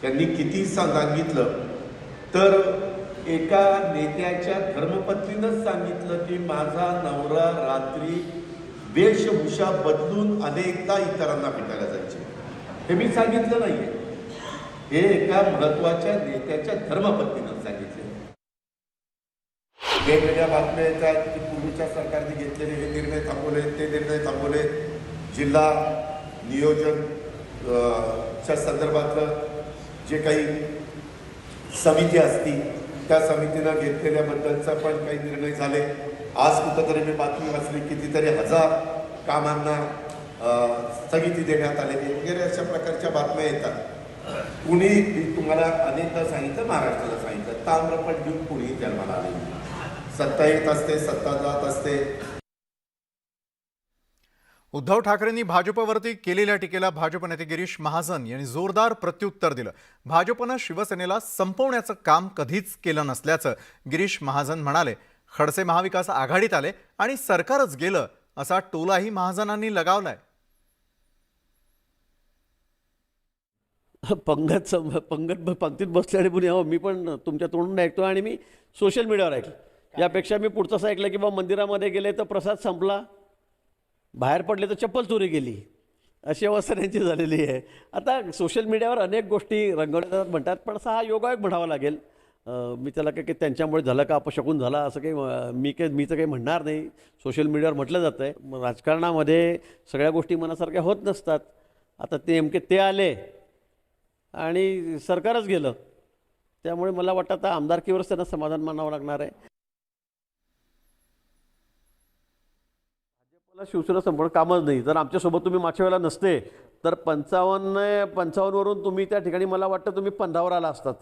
त्यांनी किती सांगितलं तर एका नेत्याच्या धर्मपत्नीनंच सांगितलं की माझा नवरा रात्री वेशभूषा बदलून अनेकदा इतरांना भेटायला जायचे। हे मी सांगितलं नाहीये, हे एका महत्वाच्या नेत्याच्या धर्मपत्नीनं सांगितलं। वेगवेगळ्या बातम्या येतात की पूर्वीच्या सरकारने घेतलेले हे निर्णय थांबवले, ते निर्णय थांबवले, जिल्हा नियोजन च्या संदर्भातलं जे काही समिती असती त्या समितीनं घेतलेल्याबद्दलचा पण काही निर्णय झाले। आज कुठंतरी मी बातमी वाचली कितीतरी हजार कामांना स्थगिती देण्यात आलेली वगैरे अशा प्रकारच्या बातम्या येतात। कुणी तुम्हाला अनेकदा सांगितलं, महाराष्ट्राला सांगितलं, ताम्रपट घेऊन कुणीही जन्माला आले। सत्ता येत असते, सत्ता जात असते। उद्धव ठाकरेंनी भाजपवरती केलेल्या टीकेला भाजप नेते गिरीश महाजन यांनी जोरदार प्रत्युत्तर दिलं। भाजपनं शिवसेनेला संपवण्याचं काम कधीच केलं नसल्याचं गिरीश महाजन म्हणाले। खडसे महाविकास आघाडीत आले आणि सरकारच गेलं असा टोलाही महाजनांनी लगावलाय। पंगत पंक्तीत बसल्याने पुणे मी पण तुमच्या तोंडून ऐकतो आणि मी सोशल मीडियावर ऐकलं। यापेक्षा मी पुढचं असं ऐकलं की बाबा मंदिरामध्ये गेले तर प्रसाद संपला, बाहेर पडले तर चप्पल चोरी गेली, अशी अवस्था त्यांची झालेली आहे। आता सोशल मीडियावर अनेक गोष्टी रंगवण्यात म्हणतात, पण असा हा योगायोग म्हणावा लागेल। मी त्याला काही त्यांच्यामुळे झालं का अपशकून झाला असं काही मी तर काही म्हणणार नाही। सोशल मीडियावर म्हटलं जातं आहे, राजकारणामध्ये सगळ्या गोष्टी मनासारख्या होत नसतात। आता ते नेमके ते आले आणि सरकारच गेलं, त्यामुळे मला वाटतं आता आमदारकीवरच त्यांना समाधान मानावं लागणार आहे। भाजपला शिवसेना संपूर्ण कामच नाही। जर आमच्यासोबत तुम्ही मागच्या वेळेला नसते तर 55 वरून तुम्ही त्या ठिकाणी मला वाटतं तुम्ही 15वर आला असतात।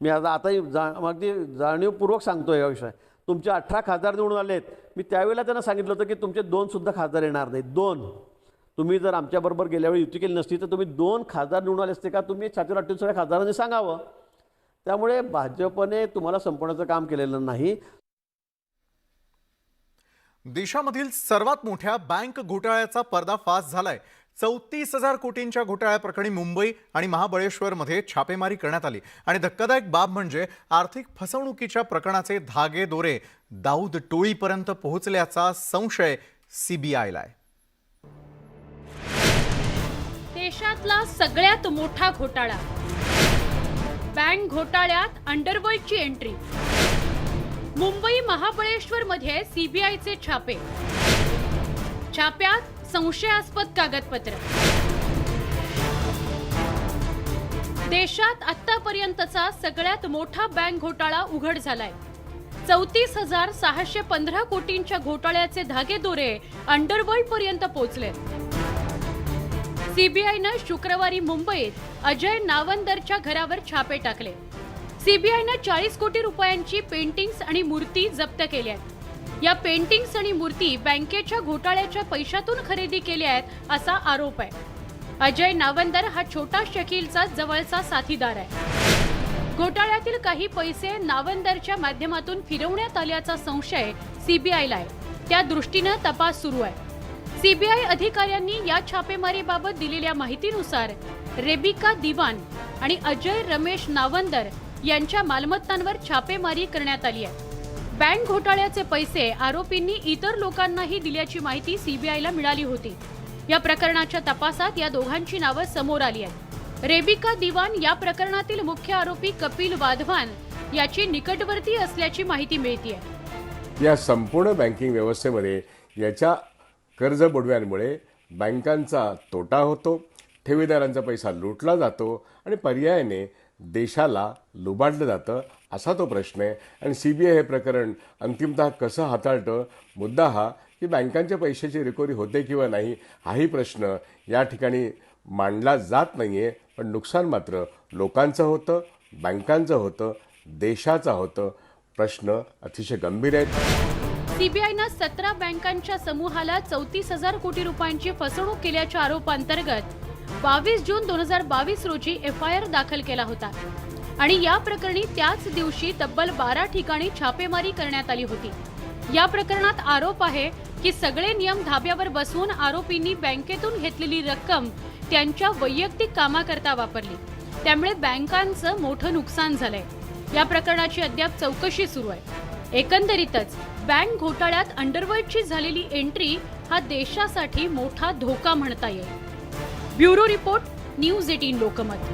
मी अगदी जाणीवपूर्वक सांगतो या विषय। तुमचे 18 खासदार निवडून आलेत, मी त्यावेळेला त्यांना सांगितलं होतं की तुमचे 2 सुद्धा खासदार येणार नाहीत। 2 तुम्ही जर आमच्याबरोबर गेल्यावेळी युती केली नसती तर तुम्ही 2 खासदार निवडून आले असते का, तुम्ही छातीवर आठवून सगळ्या खासदारांनी सांगावं। त्यामुळे भाजपने तुम्हाला संपवण्याचं काम केलेलं नाही। देशामधील सर्वात मोठ्या बँक घोटाळ्याचा पर्दाफाश झालाय। 34,000 कोटींच्या घोटाळ्याप्रकरणी मुंबई आणि महाबळेश्वरमध्ये छापेमारी करण्यात आली आणि धक्कादायक बाब म्हणजे आर्थिक फसवणुकीच्या प्रकरणाचे धागेदोरे दाऊद टोळीपर्यंत पोहोचल्याचा संशय सीबीआयला आहे। देशातला सगळ्यात मोठा घोटाळा, बँक घोटाळ्यात अंडरवर्ल्डची एंट्री। मुंबई महाबळेश्वर मध्ये सीबीआयचे छापे, छाप्यात संशयास्पद कागदपत्र। देशात आतापर्यंतचा सगळ्यात मोठा बँक घोटाळा उघड झालाय। 34,615 कोटींच्या घोटाळ्याचे धागेदोरे अंडरवर्ल्ड पर्यंत पोहोचले। सीबीआयनं शुक्रवारी मुंबईत अजय नावंदरच्या घरावर छापे टाकले। सीबीआयनं 40 कोटी रुपयांची पेंटिंग्स आणि मूर्ती जप्त केल्या आहेत। या पेंटिंग्स आणि मूर्ती बँकेच्या घोटाळ्याच्या पैशातून खरेदी केल्या आहेत असा आरोप आहे। अजय नावंदर हा छोटा शकीलचा जवळचा साथीदार आहे। घोटाळ्यातील काही पैसे नावंदरच्या माध्यमातून फिरवण्यात आल्याचा संशय सीबीआयला आहे। त्या दृष्टीनं तपास सुरू आहे। सीबीआय अधिकाऱ्यांनी या छापेमारीबाबत दिलेल्या माहितीनुसार रेबिका दिवान आणि अजय रमेश नावंदर यांच्या मालमत्तांवर छापेमारी करण्यात आली आहे। बँक घोटाळ्याचे पैसे आरोपींनी इतर लोकांनाही दिल्याची माहिती सीबीआयला मिळाली होती. या प्रकरणाच्या तपासात या दोघांची नावं समोर आली आहेत. रेबिका दिवान या प्रकरणातील मुख्य आरोपी कपिल वाधवान याची निकटवर्ती असल्याची माहिती मिळतेय. या संपूर्ण बँकिंग व्यवस्थेमध्ये याच्या कर्ज बुडव्यांमुळे बँकांचा तोटा होतो, ठेवीदारांचा पैसा लुटला जातो आणि पर्यायाने देशाला लुबाडलं जातं असा तो प्रश्न आहे. आणि CBI हे प्रकरण अंतिमतः कसं हाताळतं, मुद्दा हा की बँकांच्या पैशाची रिकव्हरी होते किंवा नाही हाही प्रश्न या ठिकाणी मांडला जात नाही आहे. पण नुकसान मात्र लोकांचं होतं, बँकांचं होतं, देशाचं होतं. प्रश्न अतिशय गंभीर आहेत. सीबीआयनं 17 बँकांच्या समूहाला 34,000 कोटी रुपयांची फसवणूक केल्याच्या आरोपांतर्गत 22 जून 2022 रोजी FIR दाखल केला होता आणि या प्रकरणी त्याच दिवशी तब्बल 12 ठिकाणी छापेमारी करण्यात आली होती. या प्रकरणात आरोप आहे की सगळे नियम धाब्यावर बसवून आरोपींनी बँकेतून घेतलेली रक्कम त्यांच्या वैयक्तिक कामाकरता वापरली. त्यामुळे बँकांचं मोठं नुकसान झालंय. या प्रकरणाची अद्याप चौकशी सुरू आहे. एकंदरीतच बँक घोटाळ्यात अंडरवर्ल्डची झालेली एंट्री हा देशासाठी मोठा धोका म्हणता येईल. Bureau report, news 18 Lokmat.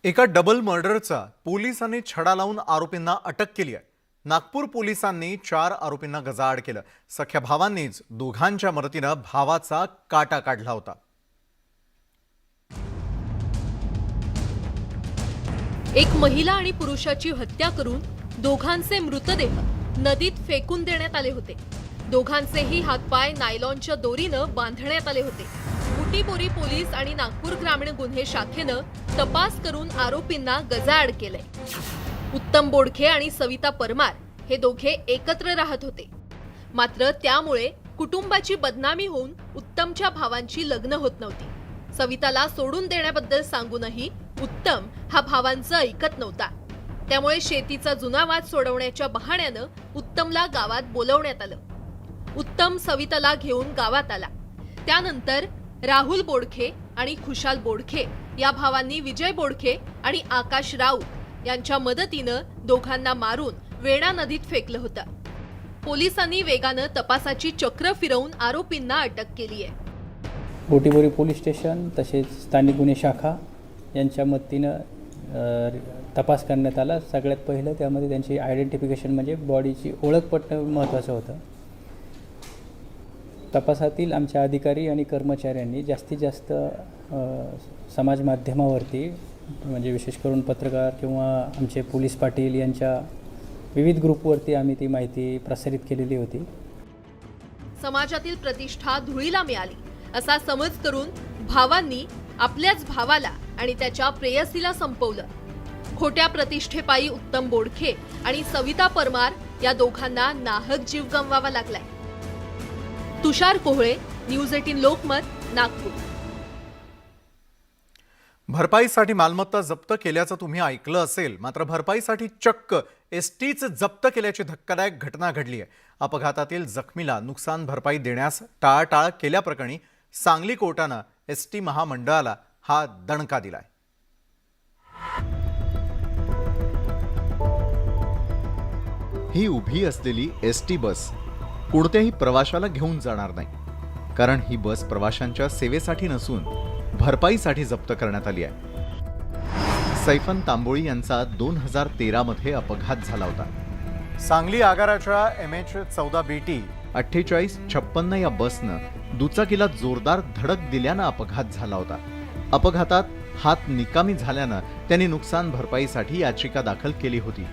एका डबल मर्डरचा पोलिसांनी छडा लावून आरोपींना अटक केली आहे. नागपूर पोलिसांनी 4 आरोपींना गजाआड केलं. सख्या भावांनीच दोघांच्या मदतीनं भावाचा काटा काढला होता. एक महिला आणि पुरुषाची हत्या करून दोघांचे मृतदेह नदीत फेकून देण्यात आले होते. दोघांचेही हातपाय नायलॉनच्या दोरीनं बांधण्यात आले होते. बुटीबोरी पोलीस आणि नागपूर ग्रामीण गुन्हे शाखेनं तपास करून आरोपींना गजाआड केलंय. उत्तम बोडखे आणि सविता परमार हे दोघे एकत्र राहत होते. मात्र त्यामुळे कुटुंबाची बदनामी होऊन उत्तमच्या भावांची लग्न होत नव्हती. सविताला सोडून देण्याबद्दल सांगूनही उत्तम हा भावांचं ऐकत नव्हता. त्यामुळे शेतीचा जुना वाद सोडवण्याच्या बहाण्यानं उत्तमला गावात बोलवण्यात आलं. उत्तम सविताला घेऊन गावात आला. त्यानंतर राहुल बोडखे आणि खुशाल बोडखे या भावांनी विजय बोडखे आणि आकाश राऊत यांच्या मदतीनं दोघांना मारून वेणा नदीत फेकलं होतं. पोलिसांनी वेगानं तपासाची चक्र फिरवून आरोपींना अटक केली आहे. बुटीबोरी पोलीस स्टेशन तसेच स्थानिक गुन्हे शाखा यांच्या मदतीनं तपास करण्यात आला. सगळ्यात पहिलं त्यामध्ये त्यांची आयडेंटिफिकेशन म्हणजे बॉडीची ओळख पटणं महत्त्वाचं होतं. तपासातील आमच्या अधिकारी आणि कर्मचाऱ्यांनी जास्तीत जास्त समाज माध्यमावरती म्हणजे विशेष करून पत्रकार किंवा आमचे पोलीस पाटील यांच्या विविध ग्रुपवरती आम्ही ती माहिती प्रसारित केलेली होती. समाजातील प्रतिष्ठा धुळीला मिळाली असा समज करून भावांनी आपल्याच भावाला आणि त्याच्या प्रेयसीला संपवलं. खोट्या प्रतिष्ठेपायी उत्तम बोडखे आणि सविता परमार या दोघांना नाहक जीव गमवावा लागलाय. तुषार कोहळे, न्यूज 18 लोकमत, नागपूर. भरपाईसाठी मालमत्ता जप्त केल्याचं तुम्ही ऐकलं असेल, मात्र भरपाईसाठी चक्क एसटीच जप्त केल्याची धक्कादायक घटना घडली आहे. अपघातातील जखमीला नुकसान भरपाई देण्यास टाळाटाळ केल्याप्रकरणी सांगली कोर्टानं एसटी महामंडळाला हा दणका दिलाय. ही उभी असलेली एसटी बस कोणत्याही प्रवाशाला घेऊन जाणार नाही, कारण ही बस प्रवाशांच्या सेवेसाठी नसून भरपाईसाठी जप्त करण्यात आली आहे. सैफन तांबोळी यांचा 2013 मध्ये अपघात झाला होता. सांगली आगाराच्या MH14 BT 4856 या बसनं दुचाकीला जोरदार धडक दिल्यानं अपघात झाला होता. अपघातात हात निकामी झाल्यानं त्यांनी नुकसान भरपाईसाठी याचिका दाखल केली होती.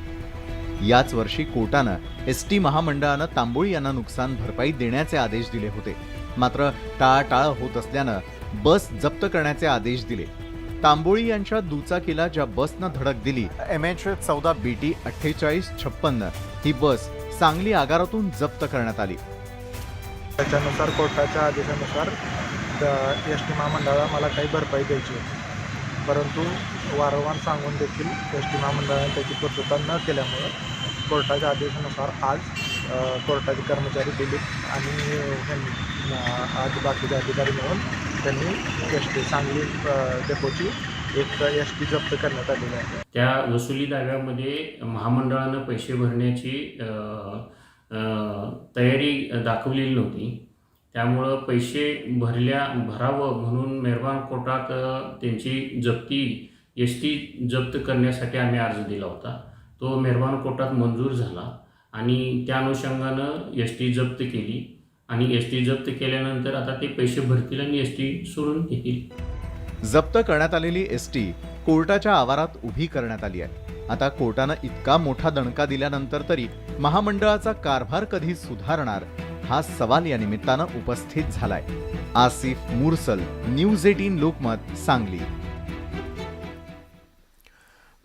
याच वर्षी कोर्टानं एसटी महामंडळानं तांबोळी यांना नुकसान भरपाई देण्याचे आदेश दिले होते. मात्र टाळाटाळ होत असल्यानं बस जप्त करण्याचे आदेश दिले. तांबोळी यांच्या दुचाकीला ज्या बसनं धडक दिली MH14 BT 4856 ही बस सांगली आगारातून जप्त करण्यात आली. त्याच्यानुसार कोर्टाच्या आदेशानुसार एसटी महामंडळाला मला काही भरपाई द्यायची होती, परंतु वारंवार सांगून देखील एसटी महामंडळाने त्याची पूर्तता न केल्यामुळे कोर्टाच्या आदेशानुसार आज कोर्टाचे कर्मचारी दिलीप आणि आज बाकीचे अधिकारी मिळून त्यांनी एसटी सांगली डेपोची एक एस टी जप्त करण्यात आलेली आहे. त्या वसुली दाव्यामध्ये महामंडळानं पैसे भरण्याची तयारी दाखवलेली नव्हती. त्यामुळं पैसे भरावं म्हणून मेहरबान कोर्टात त्यांची जप्ती एस टी जप्त करण्यासाठी आम्ही अर्ज दिला होता. तो मेहरबान कोर्टात मंजूर झाला आणि त्या अनुषंगानं एस टी जप्त केली आणि एस टी जप्त केल्यानंतर आता ते पैसे भरतील आणि एस टी सोडून घेतील. जप्त करण्यात आलेली एसटी कोर्टाच्या आवारात उभी करण्यात आली आहे. आता कोर्टानं इतका मोठा दणका दिल्यानंतर तरी महामंडळाचा कारभार कधी सुधारणार हा सवाल या निमित्तानं उपस्थित झालाय. आसिफ मुरसल, न्यूज 18 लोकमत, सांगली.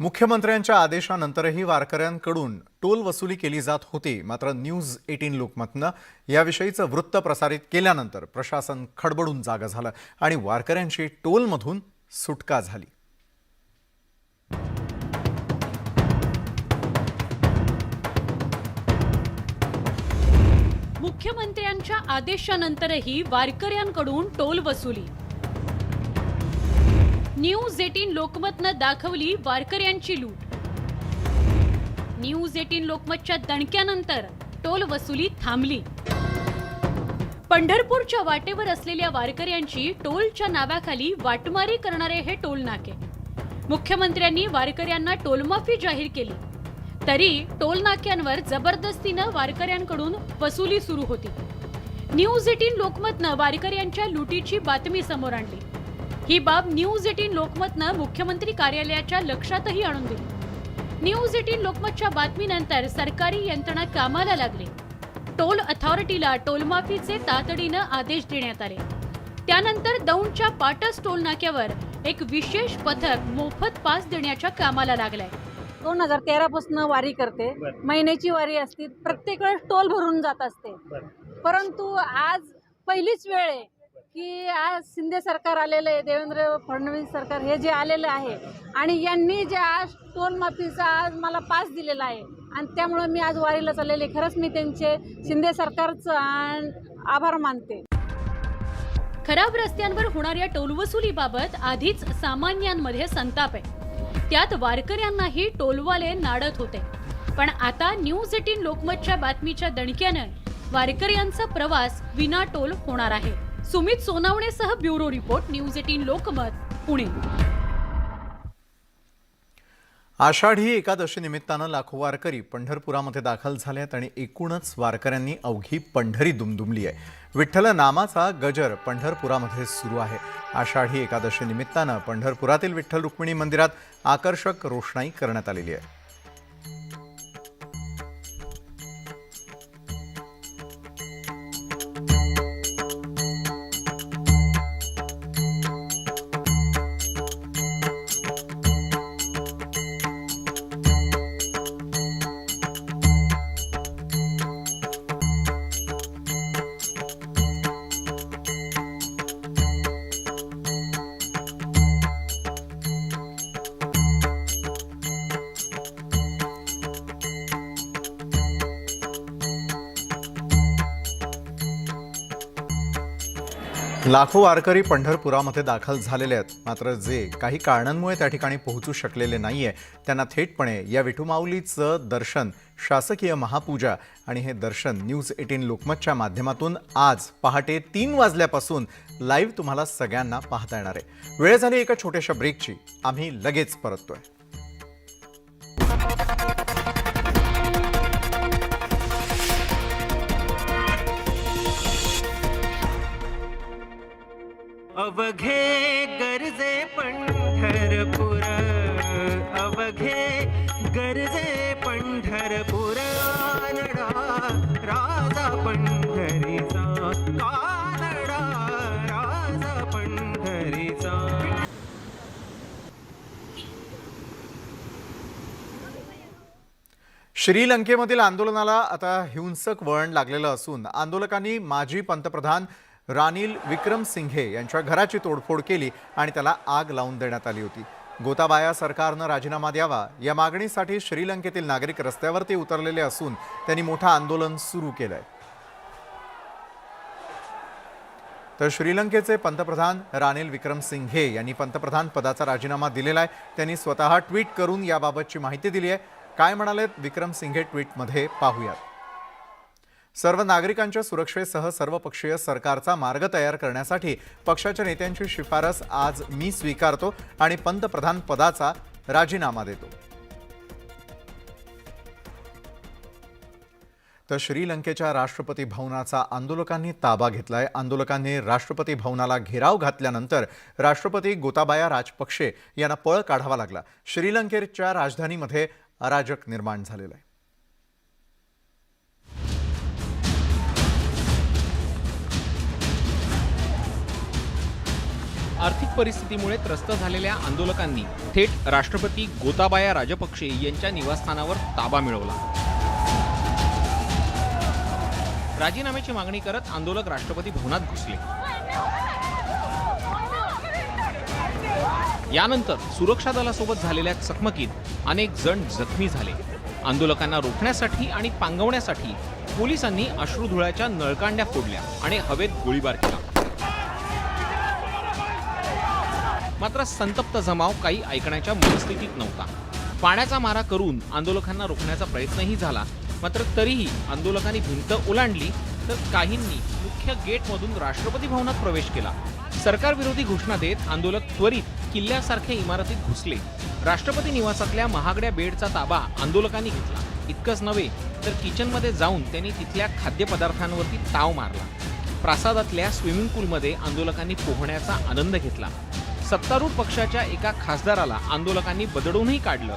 मुख्यमंत्र्यांच्या आदेशानंतरही वारकऱ्यांकडून टोल वसुली केली जात होती. मात्र न्यूज 18 लोकमतनं याविषयीचं वृत्त प्रसारित केल्यानंतर प्रशासन खडबडून जागं झालं आणि वारकऱ्यांची टोलमधून सुटका झाली. मुख्यमंत्र्यांच्या आदेशानंतरही वारकऱ्यांकडून टोल वसुली. न्यूज 18 लोकमतनं दाखवली वारकऱ्यांची लूट. न्यूज 18 लोकमतच्या दणक्यानंतर टोल वसुली थांबली. पंढरपूरच्या वाटेवर असलेल्या वारकऱ्यांची टोलच्या नावाखाली वाटमारी करणारे हे टोल नाके. मुख्यमंत्र्यांनी वारकऱ्यांना टोलमाफी जाहीर केली तरी टोल नाक्यांवर जबरदस्तीनं वारकऱ्यांकडून वसुली सुरू होती. न्यूज 18 लोकमतनं वारकऱ्यांच्या लुटीची बातमी समोर आणली. ही बाब न्यूज 18 लोकमतनं मुख्यमंत्री कार्यालयाच्या लक्षातही आणून दिली. न्यूज 18 लोकमतच्या बातमीनंतर सरकारी यंत्रणा कामाला लागली. टोल अथॉरिटीला टोलमाफीचे तातडीनं आदेश देण्यात आले. त्यानंतर दौंडच्या पाटस टोल नाक्यावर एक विशेष पथक मोफत पास देण्याच्या कामाला लागलाय. 2013 पासून वारी करते. महिन्याची वारी असते. प्रत्येक वेळेस टोल भरून जात असते. परंतु आज पहिलीच वेळ आहे की आज शिंदे सरकार आलेलं आहे, देवेंद्र फडणवीस सरकार हे जे आलेलं आहे आणि यांनी जे आज टोल माफीचा आज मला पास दिलेला आहे आणि त्यामुळे मी आज वारीला चाललेले. खरंच मी त्यांचे शिंदे सरकारचं आभार मानते. खराब रस्त्यांवर होणाऱ्या टोलवसुलीबाबत आधीच सामान्यांमध्ये संताप आहे. त्यात वारकऱ्यांनाही टोलवाले नाडत होते. पण आता न्यूज 18 लोकमतच्या बातमीच्या दणक्यानं वारकऱ्यांचा प्रवास विना टोल होणार आहे. सुमित सोनावणेसह bureau report, news 18 Lokmat, Pune. Ashadhi Ekadashi निमित्तानं लाखो वारकरी पंढरपुरामध्ये दाखल झाले आहेत आणि एकूणच वारकऱ्यांनी अवघी पंढरी दुमदुमली आहे. विठ्ठल नामाचा गजर पंढरपुरामध्ये सुरू आहे. आषाढी एकादशी निमित्तानं पंढरपुरातील विठ्ठल रुक्मिणी मंदिरात आकर्षक रोषणाई करण्यात आलेली आहे. लाखो वारकरी पंढरपुरामध्ये दाखल झालेले आहेत. मात्र जे काही कारणांमुळे त्या ठिकाणी पोहोचू शकलेले नाहीये त्यांना थेटपणे या विठुमाऊलीचं दर्शन, शासकीय महापूजा आणि हे दर्शन न्यूज 18 लोकमतच्या माध्यमातून आज पहाटे 3 वाजल्यापासून लाईव्ह तुम्हाला सगळ्यांना पाहता येणार आहे. वेळ झाली एका छोट्याशा ब्रेकची. आम्ही लगेच परततोय. अवघे गरजे पंढरपूर, अवघे गरजे पंढरपूर, कानडा राजा पंढरीचा, कानडा राजा पंढरीचा. श्रीलंकेमधील आंदोलनाला आता हिंसक वळण लागलेलं असून आंदोलकांनी माजी पंतप्रधान रानिल विक्रमसिंघे यांच्या घराची तोडफोड केली आणि त्याला आग लावून देण्यात आली होती. गोताबाया सरकारनं राजीनामा द्यावा या मागणीसाठी श्रीलंकेतील नागरिक रस्त्यावरती उतरलेले असून त्यांनी मोठं आंदोलन सुरू केलंय. तर श्रीलंकेचे पंतप्रधान रानिल विक्रमसिंघे यांनी पंतप्रधान पदाचा राजीनामा दिलेला आहे. त्यांनी स्वतः ट्विट करून याबाबतची माहिती दिली आहे. काय म्हणालेत विक्रमसिंघे ट्विटमध्ये पाहूयात. सर्व नागरिकांच्या सुरक्षेसह सर्वपक्षीय सरकारचा मार्ग तयार करण्यासाठी पक्षाच्या नेत्यांची शिफारस आज मी स्वीकारतो आणि पंतप्रधान पदाचा राजीनामा देतो. तर श्रीलंकेच्या राष्ट्रपती भवनाचा आंदोलकांनी ताबा घेतलाय. आंदोलकांनी राष्ट्रपती भवनाला घेराव घातल्यानंतर राष्ट्रपती गोताबाया राजपक्षे यांना पळ काढावा लागला. श्रीलंकेच्या राजधानीमध्ये अराजक निर्माण झालेलं आहे. आर्थिक परिस्थितीमुळे त्रस्त झालेल्या आंदोलकांनी थेट राष्ट्रपती गोताबाया राजपक्षे यांच्या निवासस्थानावर ताबा मिळवला. राजीनाम्याची मागणी करत आंदोलक राष्ट्रपती भवनात घुसले. यानंतर सुरक्षा दलासोबत झालेल्या चकमकीत अनेक जण जखमी झाले. आंदोलकांना रोखण्यासाठी आणि पांगवण्यासाठी पोलिसांनी अश्रुधुळाच्या नळकांड्या फोडल्या आणि हवेत गोळीबार केला. मात्र संतप्त जमाव काही ऐकण्याच्या मनस्थितीत नव्हता. पाण्याचा मारा करून आंदोलकांना रोखण्याचा प्रयत्नही झाला. मात्र तरीही आंदोलकांनी भिंत ओलांडली तर काहींनी मुख्य गेटमधून राष्ट्रपती भवनात प्रवेश केला. सरकारविरोधी घोषणा देत आंदोलक त्वरित किल्ल्यासारख्या इमारतीत घुसले. राष्ट्रपती निवासातल्या महागड्या बेडचा ताबा आंदोलकांनी घेतला. इतकंच नव्हे तर किचनमध्ये जाऊन त्यांनी तिथल्या खाद्यपदार्थांवरती ताव मारला. प्रासादातल्या स्विमिंग पूलमध्ये आंदोलकांनी पोहण्याचा आनंद घेतला. सत्तारूढ पक्षाच्या एका खासदाराला आंदोलकांनी बदडूनही काढलं.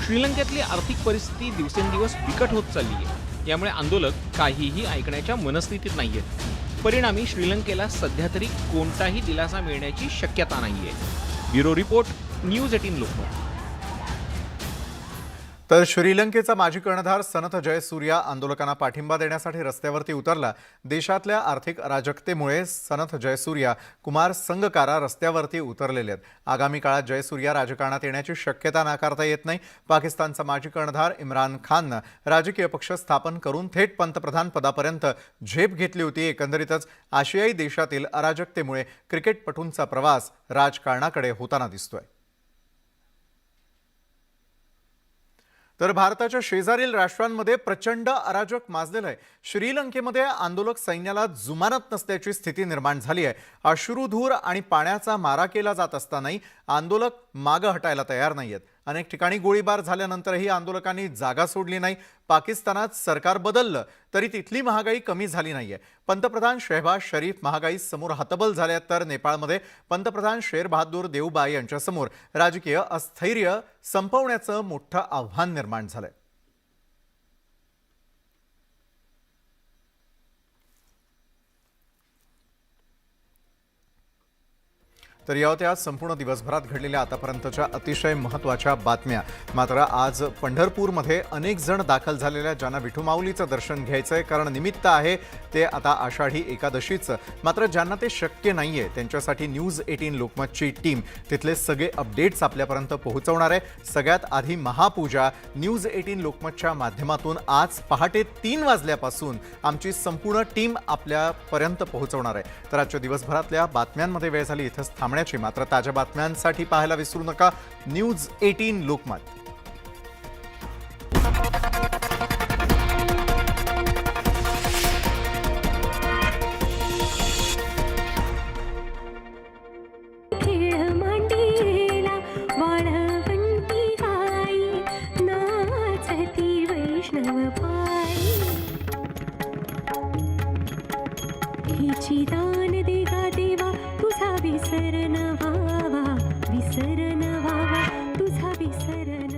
श्रीलंकेतली आर्थिक परिस्थिती दिवसेंदिवस बिकट होत चालली आहे. यामुळे आंदोलक काहीही ऐकण्याच्या मनस्थितीत नाहीयेत. परिणामी श्रीलंकेला सध्या तरी कोणताही दिलासा मिळण्याची शक्यता नाहीये. Bureau report, news 18 Lokmat. तर श्रीलंकेचा माजी कर्णधार सनथ जयसूर्या आंदोलकांना पाठिंबा देण्यासाठी रस्त्यावरती उतरला. देशातल्या आर्थिक अराजकतेमुळे सनथ जयसूर्या, कुमार संगकारा रस्त्यावरती उतरलेले आहेत. आगामी काळात जयसूर्या राजकारणात येण्याची शक्यता नाकारता येत नाही. पाकिस्तानचा माजी कर्णधार इम्रान खाननं राजकीय पक्ष स्थापन करून थेट पंतप्रधान पदापर्यंत झेप घेतली होती. एकंदरीतच आशियाई देशातील अराजकतेमुळे क्रिकेटपटूंचा प्रवास राजकारणाकडे होताना दिसतोय. तर भारताच्या शेजारील राष्ट्रांमध्ये प्रचंड अराजक माजलेलं आहे. श्रीलंकेमध्ये आंदोलक सैन्याला जुमानत नसल्याची स्थिती निर्माण झाली आहे. अश्रुधूर आणि पाण्याचा मारा केला जात असतानाही आंदोलक मागं हटायला तयार नाहीयेत. अनेक ठिकाणी गोळीबार झाल्यानंतरही आंदोलकांनी जागा सोडली नाही. पाकिस्तानात सरकार बदललं तरी तिथली महागाई कमी झाली नाहीये. पंतप्रधान शहबाज शरीफ महागाई समोर हतबल झाल्यात. तर नेपाळमध्ये पंतप्रधान शेर बहादूर देवबा यांच्यासमोर राजकीय अस्थैर्य संपवण्याचं मोठं आव्हान निर्माण झालंय. तर या होत्या संपूर्ण दिवसभरात घडलेल्या आतापर्यंतच्या अतिशय महत्त्वाच्या बातम्या. मात्र आज पंढरपूरमध्ये अनेक जण दाखल झालेल्या ज्यांना विठू माऊलीचं दर्शन घ्यायचं आहे, कारण निमित्त आहे ते आता आषाढी एकादशीचं. मात्र ज्यांना ते शक्य नाही आहे त्यांच्यासाठी न्यूज 18 लोकमतची टीम तिथले सगळे अपडेट्स आपल्यापर्यंत पोहोचवणार आहे. सगळ्यात आधी महापूजा न्यूज 18 लोकमतच्या माध्यमातून आज पहाटे 3 वाजल्यापासून आमची संपूर्ण टीम आपल्यापर्यंत पोहोचवणार आहे. तर आजच्या दिवसभरातल्या बातम्यांमध्ये वेळ झाली इथंच थांबण्याची. मात्र ताज्या बातम्यांसाठी पाहायला विसरू नका न्यूज 18 लोकमत. दान देगा देवा तुझा विसर न व्हावा, विसर न व्हावा तुझा विसर.